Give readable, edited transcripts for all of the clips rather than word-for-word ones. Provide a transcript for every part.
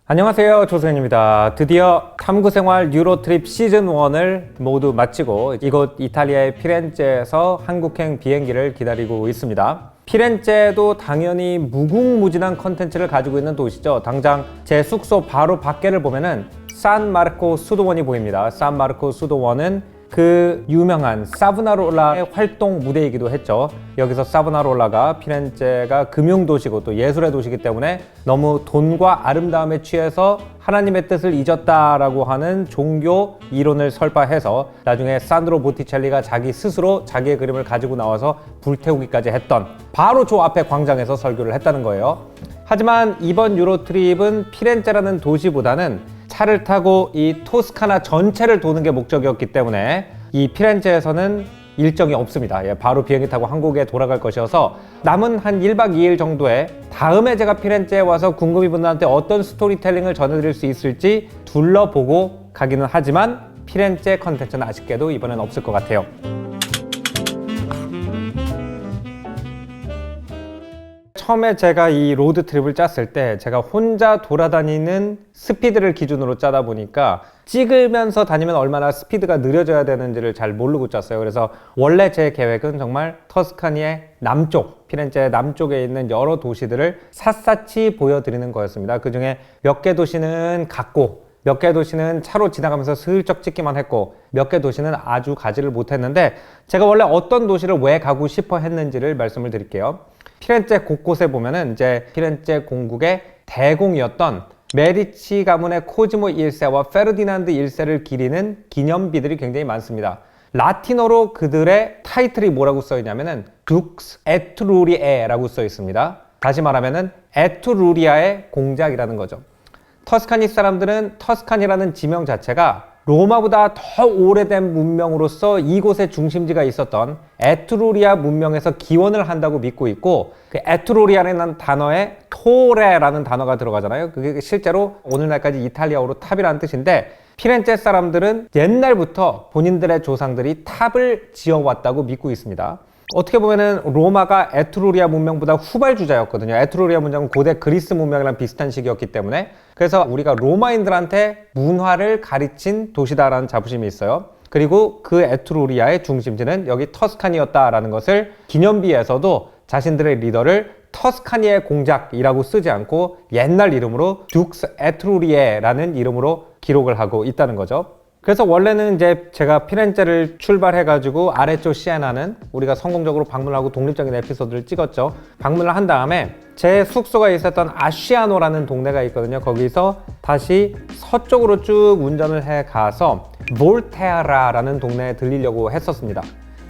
안녕하세요, 조승현입니다. 드디어 탐구생활 유로트립 시즌1을 모두 마치고 이곳 이탈리아의 피렌체에서 한국행 비행기를 기다리고 있습니다. 피렌체도 당연히 무궁무진한 컨텐츠를 가지고 있는 도시죠. 당장 제 숙소 바로 밖에를 보면은 산마르코 수도원이 보입니다. 산마르코 수도원은 그 유명한 사브나롤라의 활동 무대이기도 했죠. 여기서 사브나롤라가 피렌체가 금융도시고 또 예술의 도시이기 때문에 너무 돈과 아름다움에 취해서 하나님의 뜻을 잊었다라고 하는 종교 이론을 설파해서 나중에 산드로 보티첼리가 자기 스스로 자기의 그림을 가지고 나와서 불태우기까지 했던 바로 저 앞에 광장에서 설교를 했다는 거예요. 하지만 이번 유로트립은 피렌체라는 도시보다는 차를 타고 이 토스카나 전체를 도는 게 목적이었기 때문에 이 피렌체에서는 일정이 없습니다. 바로 비행기 타고 한국에 돌아갈 것이어서 남은 한 1박 2일 정도에 다음에 제가 피렌체에 와서 궁금이 분들한테 어떤 스토리텔링을 전해드릴 수 있을지 둘러보고 가기는 하지만 피렌체 컨텐츠는 아쉽게도 이번엔 없을 것 같아요. 처음에 제가 이 로드트립을 짰을 때 제가 혼자 돌아다니는 스피드를 기준으로 짜다 보니까 찍으면서 다니면 얼마나 스피드가 느려져야 되는지를 잘 모르고 짰어요. 그래서 원래 제 계획은 정말 터스카니의 남쪽, 피렌체 남쪽에 있는 여러 도시들을 샅샅이 보여드리는 거였습니다. 그 중에 몇 개 도시는 갔고 몇 개 도시는 차로 지나가면서 슬쩍 찍기만 했고 몇 개 도시는 아주 가지를 못했는데 제가 원래 어떤 도시를 왜 가고 싶어 했는지를 말씀을 드릴게요. 피렌체 곳곳에 보면은 이제 피렌체 공국의 대공이었던 메디치 가문의 코지모 1세와 페르디난드 1세를 기리는 기념비들이 굉장히 많습니다. 라틴어로 그들의 타이틀이 뭐라고 써 있냐면은 둑스 에트루리에라고 써 있습니다. 다시 말하면은 에트루리아의 공작이라는 거죠. 터스카니 사람들은 터스카니라는 지명 자체가 로마보다 더 오래된 문명으로서 이곳의 중심지가 있었던 에트루리아 문명에서 기원을 한다고 믿고 있고 그 에트루리아라는 단어에 토레라는 단어가 들어가잖아요. 그게 실제로 오늘날까지 이탈리아어로 탑이라는 뜻인데 피렌체 사람들은 옛날부터 본인들의 조상들이 탑을 지어왔다고 믿고 있습니다. 어떻게 보면은 로마가 에트루리아 문명보다 후발주자였거든요. 에트루리아 문명은 고대 그리스 문명이랑 비슷한 시기였기 때문에 그래서 우리가 로마인들한테 문화를 가르친 도시다라는 자부심이 있어요. 그리고 그 에트루리아의 중심지는 여기 터스카니였다라는 것을 기념비에서도 자신들의 리더를 터스카니의 공작이라고 쓰지 않고 옛날 이름으로 둑스 에트루리에라는 이름으로 기록을 하고 있다는 거죠. 그래서 원래는 이제 제가 피렌체를 출발해가지고 아래쪽 시에나는 우리가 성공적으로 방문하고 독립적인 에피소드를 찍었죠. 방문을 한 다음에 제 숙소가 있었던 아시아노라는 동네가 있거든요. 거기서 다시 서쪽으로 쭉 운전을 해 가서 볼테라라는 동네에 들리려고 했었습니다.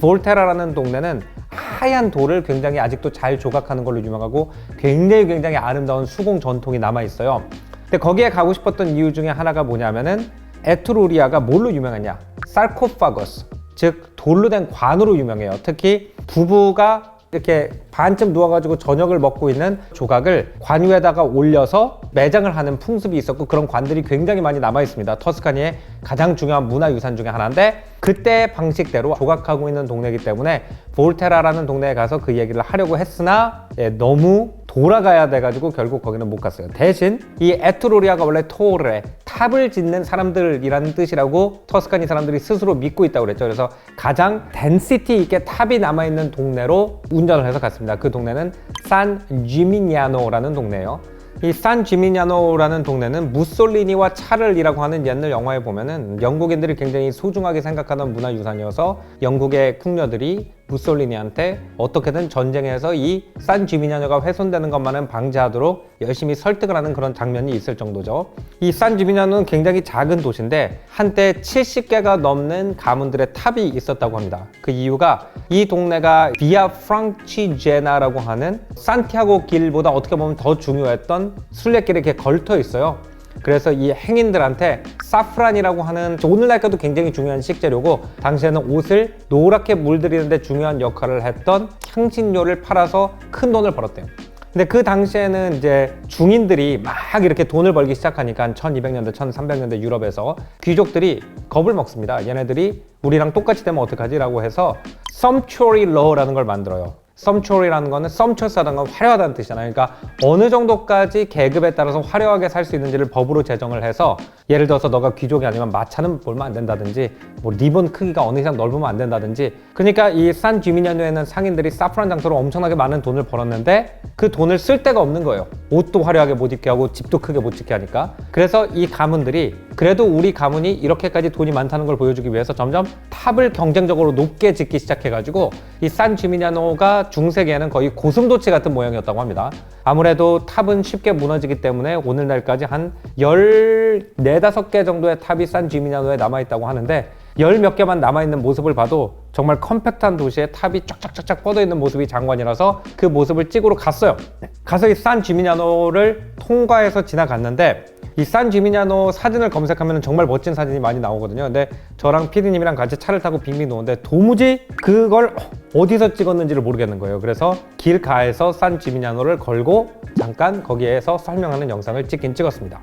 볼테라라는 동네는 하얀 돌을 굉장히 아직도 잘 조각하는 걸로 유명하고 굉장히 아름다운 수공 전통이 남아있어요. 근데 거기에 가고 싶었던 이유 중에 하나가 뭐냐면은 에트루리아가 뭘로 유명하냐? 사르코파거스, 즉 돌로 된 관으로 유명해요. 특히 부부가 이렇게 반쯤 누워가지고 저녁을 먹고 있는 조각을 관 위에다가 올려서 매장을 하는 풍습이 있었고 그런 관들이 굉장히 많이 남아 있습니다. 터스카니의 가장 중요한 문화유산 중에 하나인데 그때 방식대로 조각하고 있는 동네이기 때문에 볼테라라는 동네에 가서 그 얘기를 하려고 했으나 너무 돌아가야 돼가지고 결국 거기는 못 갔어요. 대신 이 에트루리아가 원래 토레, 탑을 짓는 사람들이라는 뜻이라고 터스카니 사람들이 스스로 믿고 있다고 그랬죠. 그래서 가장 덴시티 있게 탑이 남아있는 동네로 운전을 해서 갔습니다. 그 동네는 산 지미냐노라는 동네예요. 이 산 지미냐노라는 동네는 무솔리니와 차를이라고 하는 옛날 영화에 보면은 영국인들이 굉장히 소중하게 생각하는 문화유산이어서 영국의 궁녀들이 무솔리니한테 어떻게든 전쟁에서 이 산 지미냐노가 훼손되는 것만은 방지하도록 열심히 설득을 하는 그런 장면이 있을 정도죠. 이 산 지미냐노는 굉장히 작은 도시인데 한때 70개가 넘는 가문들의 탑이 있었다고 합니다. 그 이유가 이 동네가 비아 프랑치제나라고 하는 산티아고 길보다 어떻게 보면 더 중요했던 순례길에 이렇게 걸터 있어요. 그래서 이 행인들한테 사프란이라고 하는 오늘날까지도 굉장히 중요한 식재료고 당시에는 옷을 노랗게 물들이는 데 중요한 역할을 했던 향신료를 팔아서 큰 돈을 벌었대요. 근데 그 당시에는 이제 중인들이 막 이렇게 돈을 벌기 시작하니까 1200년대, 1300년대 유럽에서 귀족들이 겁을 먹습니다. 얘네들이 우리랑 똑같이 되면 어떡하지? 라고 해서 sumptuary law라는 걸 만들어요. sumptuous라는 거는 sumptuous하다는 건 화려하다는 뜻이잖아요. 그러니까 어느 정도까지 계급에 따라서 화려하게 살 수 있는지를 법으로 제정을 해서 예를 들어서 너가 귀족이 아니면 마차는 몰면 안 된다든지 뭐 리본 크기가 어느 이상 넓으면 안 된다든지 그러니까 이 산 지미냐노에는 상인들이 사프란 장터로 엄청나게 많은 돈을 벌었는데 그 돈을 쓸 데가 없는 거예요. 옷도 화려하게 못 입게 하고 집도 크게 못 짓게 하니까. 그래서 이 가문들이 그래도 우리 가문이 이렇게까지 돈이 많다는 걸 보여주기 위해서 점점 탑을 경쟁적으로 높게 짓기 시작해가지고 이 산 지미냐노가 중세기에는 거의 고슴도치 같은 모양이었다고 합니다. 아무래도 탑은 쉽게 무너지기 때문에 오늘날까지 한 14, 5개 정도의 탑이 산 지미냐노에 남아있다고 하는데 열 몇 개만 남아있는 모습을 봐도 정말 컴팩트한 도시에 탑이 쫙쫙쫙쫙 뻗어있는 모습이 장관이라서 그 모습을 찍으러 갔어요. 가서 이 산 지미냐노를 통과해서 지나갔는데 이 산 지미냐노 사진을 검색하면 정말 멋진 사진이 많이 나오거든요. 근데 저랑 피디님이랑 같이 차를 타고 빙빙 도는데 도무지 그걸 어디서 찍었는지를 모르겠는 거예요. 그래서 길가에서 산 지미냐노를 걸고 잠깐 거기에서 설명하는 영상을 찍긴 찍었습니다.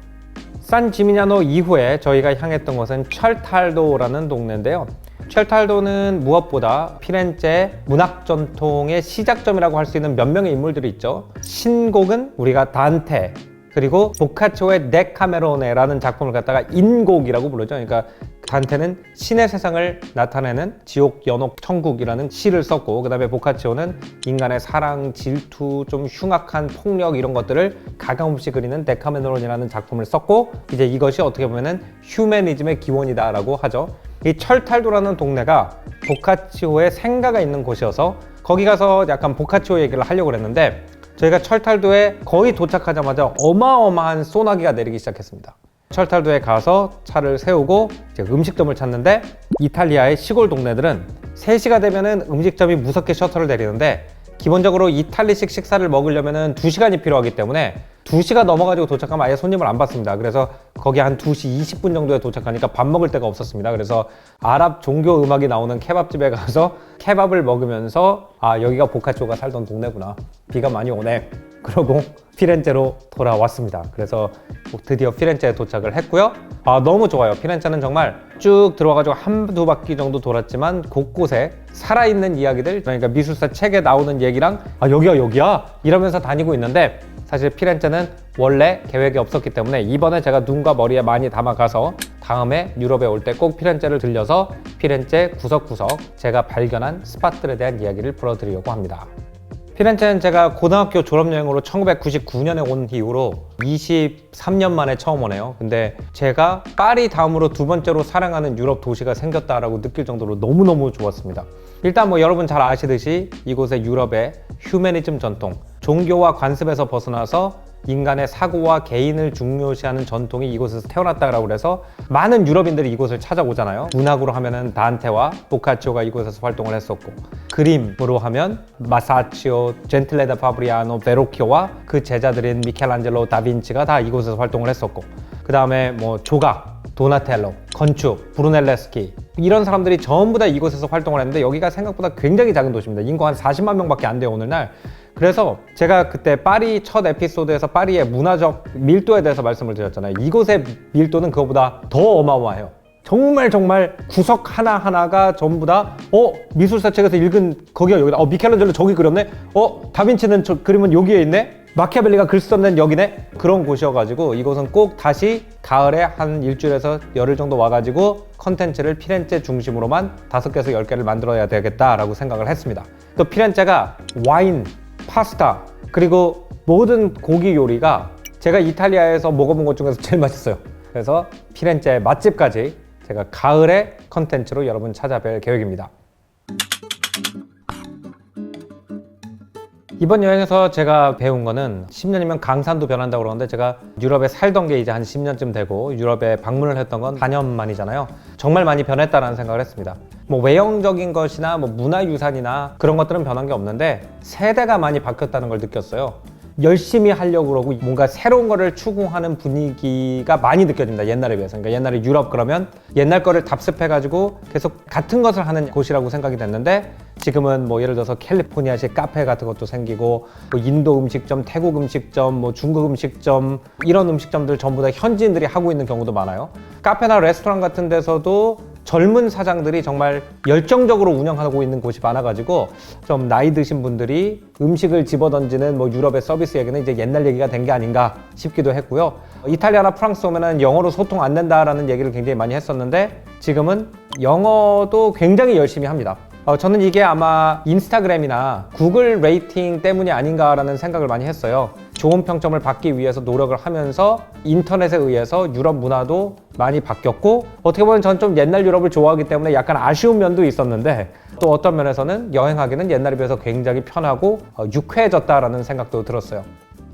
산 지미냐노 이후에 저희가 향했던 곳은 철탈도라는 동네인데요. 철탈도는 무엇보다 피렌체 문학 전통의 시작점이라고 할 수 있는 몇 명의 인물들이 있죠. 신곡은 우리가 단테, 그리고 보카초의 데카메로네라는 작품을 갖다가 인곡이라고 부르죠. 그러니까 단테는 신의 세상을 나타내는 지옥, 연옥, 천국이라는 시를 썼고 그 다음에 보카치오는 인간의 사랑, 질투, 좀 흉악한 폭력 이런 것들을 가감없이 그리는 데카메론이라는 작품을 썼고 이제 이것이 어떻게 보면은 휴머니즘의 기원이다 라고 하죠. 이 철탈도라는 동네가 보카치오의 생가가 있는 곳이어서 거기 가서 약간 보카치오 얘기를 하려고 그랬는데 저희가 철탈도에 거의 도착하자마자 어마어마한 소나기가 내리기 시작했습니다. 철탈도에 가서 차를 세우고 이제 음식점을 찾는데 이탈리아의 시골 동네들은 3시가 되면은 음식점이 무섭게 셔터를 내리는데 기본적으로 이탈리식 식사를 먹으려면은 2시간이 필요하기 때문에 2시가 넘어가지고 도착하면 아예 손님을 안 받습니다. 그래서 거기 한 2시 20분 정도에 도착하니까 밥 먹을 데가 없었습니다. 그래서 아랍 종교 음악이 나오는 케밥집에 가서 케밥을 먹으면서 아 여기가 보카치오가 살던 동네구나. 비가 많이 오네. 그러고 피렌체로 돌아왔습니다. 그래서 드디어 피렌체에 도착을 했고요. 아 너무 좋아요. 피렌체는 정말 쭉 들어와가지고 한두 바퀴 정도 돌았지만 곳곳에 살아있는 이야기들 그러니까 미술사 책에 나오는 얘기랑 아 여기야 이러면서 다니고 있는데 사실 피렌체는 원래 계획이 없었기 때문에 이번에 제가 눈과 머리에 많이 담아가서 다음에 유럽에 올 때 꼭 피렌체를 들려서 피렌체 구석구석 제가 발견한 스팟들에 대한 이야기를 풀어드리려고 합니다. 피렌체는 제가 고등학교 졸업여행으로 1999년에 온 이후로 23년 만에 처음 오네요. 근데 제가 파리 다음으로 두 번째로 사랑하는 유럽 도시가 생겼다라고 느낄 정도로 너무너무 좋았습니다. 일단 뭐 여러분 잘 아시듯이 이곳의 유럽의 휴머니즘 전통, 종교와 관습에서 벗어나서 인간의 사고와 개인을 중요시하는 전통이 이곳에서 태어났다고 해서 많은 유럽인들이 이곳을 찾아오잖아요. 문학으로 하면은 단테와 보카치오가 이곳에서 활동을 했었고 그림으로 하면 마사치오, 젠틀레 다 파브리아노, 베로키오와 그 제자들인 미켈란젤로, 다빈치가 다 이곳에서 활동을 했었고 그 다음에 뭐 조각, 도나텔로, 건축, 브루넬레스키 이런 사람들이 전부 다 이곳에서 활동을 했는데 여기가 생각보다 굉장히 작은 도시입니다. 인구 한 40만 명밖에 안 돼요 오늘날. 그래서 제가 그때 파리 첫 에피소드에서 파리의 문화적 밀도에 대해서 말씀을 드렸잖아요. 이곳의 밀도는 그거보다 더 어마어마해요. 정말 구석 하나하나가 전부 다 미술사 책에서 읽은 거기가 여기다 미켈란젤로 저기 그렸네 다빈치는 저 그림은 여기에 있네 마키아벨리가 글 썼는 여기네 그런 곳이어가지고 이곳은 꼭 다시 가을에 한 일주일에서 열흘 정도 와가지고 컨텐츠를 피렌체 중심으로만 5개에서 10개를 만들어야 되겠다라고 생각을 했습니다. 또 피렌체가 와인, 파스타 그리고 모든 고기 요리가 제가 이탈리아에서 먹어본 것 중에서 제일 맛있어요. 그래서 피렌체 맛집까지 제가 가을에 컨텐츠로 여러분 찾아뵐 계획입니다. 이번 여행에서 제가 배운 거는 10년이면 강산도 변한다고 그러는데 제가 유럽에 살던 게 이제 한 10년쯤 되고 유럽에 방문을 했던 건 4년 만이잖아요. 정말 많이 변했다는 생각을 했습니다. 뭐 외형적인 것이나 뭐 문화유산이나 그런 것들은 변한 게 없는데 세대가 많이 바뀌었다는 걸 느꼈어요. 열심히 하려고 그러고 뭔가 새로운 거를 추구하는 분위기가 많이 느껴집니다. 옛날에 비해서. 그러니까 옛날에 유럽 그러면 옛날 거를 답습해가지고 계속 같은 것을 하는 곳이라고 생각이 됐는데 지금은 뭐 예를 들어서 캘리포니아식 카페 같은 것도 생기고 뭐 인도 음식점, 태국 음식점, 뭐 중국 음식점 이런 음식점들 전부 다 현지인들이 하고 있는 경우도 많아요. 카페나 레스토랑 같은 데서도 젊은 사장들이 정말 열정적으로 운영하고 있는 곳이 많아가지고 좀 나이 드신 분들이 음식을 집어던지는 뭐 유럽의 서비스 얘기는 이제 옛날 얘기가 된 게 아닌가 싶기도 했고요. 이탈리아나 프랑스 오면은 영어로 소통 안 된다라는 얘기를 굉장히 많이 했었는데 지금은 영어도 굉장히 열심히 합니다. 저는 이게 아마 인스타그램이나 구글 레이팅 때문이 아닌가라는 생각을 많이 했어요. 좋은 평점을 받기 위해서 노력을 하면서 인터넷에 의해서 유럽 문화도 많이 바뀌었고, 어떻게 보면 전 좀 옛날 유럽을 좋아하기 때문에 약간 아쉬운 면도 있었는데, 또 어떤 면에서는 여행하기는 옛날에 비해서 굉장히 편하고 유쾌해졌다라는 생각도 들었어요.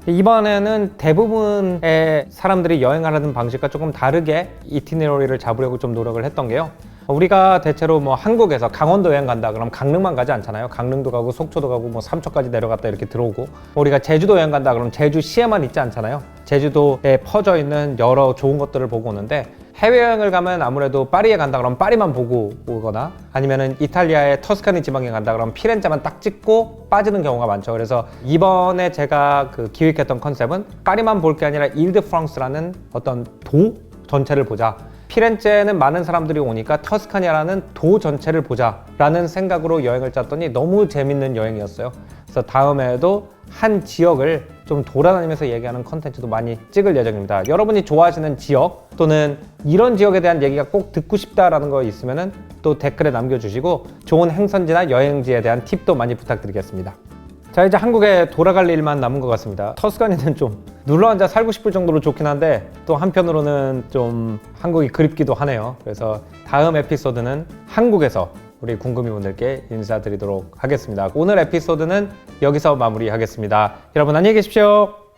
이번에는 대부분의 사람들이 여행하는 방식과 조금 다르게 이티너리를 잡으려고 좀 노력을 했던 게요. 우리가 대체로 뭐 한국에서 강원도 여행 간다 그럼 강릉만 가지 않잖아요. 강릉도 가고 속초도 가고 뭐 삼척까지 내려갔다 이렇게 들어오고, 우리가 제주도 여행 간다 그럼 제주시에만 있지 않잖아요. 제주도에 퍼져 있는 여러 좋은 것들을 보고 오는데, 해외여행을 가면 아무래도 파리에 간다 그러면 파리만 보고 오거나, 아니면은 이탈리아의 터스카니 지방에 간다 그러면 피렌체만 딱 찍고 빠지는 경우가 많죠. 그래서 이번에 제가 기획했던 컨셉은 파리만 볼 게 아니라 일드 프랑스라는 어떤 도 전체를 보자. 피렌체는 많은 사람들이 오니까 터스카니아라는 도 전체를 보자 라는 생각으로 여행을 짰더니 너무 재밌는 여행이었어요. 그래서 다음에도 한 지역을 좀 돌아다니면서 얘기하는 컨텐츠도 많이 찍을 예정입니다. 여러분이 좋아하시는 지역 또는 이런 지역에 대한 얘기가 꼭 듣고 싶다라는 거 있으면은 또 댓글에 남겨주시고, 좋은 행선지나 여행지에 대한 팁도 많이 부탁드리겠습니다. 자, 이제 한국에 돌아갈 일만 남은 것 같습니다. 터스카니는 좀 눌러앉아 살고 싶을 정도로 좋긴 한데, 또 한편으로는 좀 한국이 그립기도 하네요. 그래서 다음 에피소드는 한국에서 우리 궁금이분들께 인사드리도록 하겠습니다. 오늘 에피소드는 여기서 마무리하겠습니다. 여러분 안녕히 계십시오.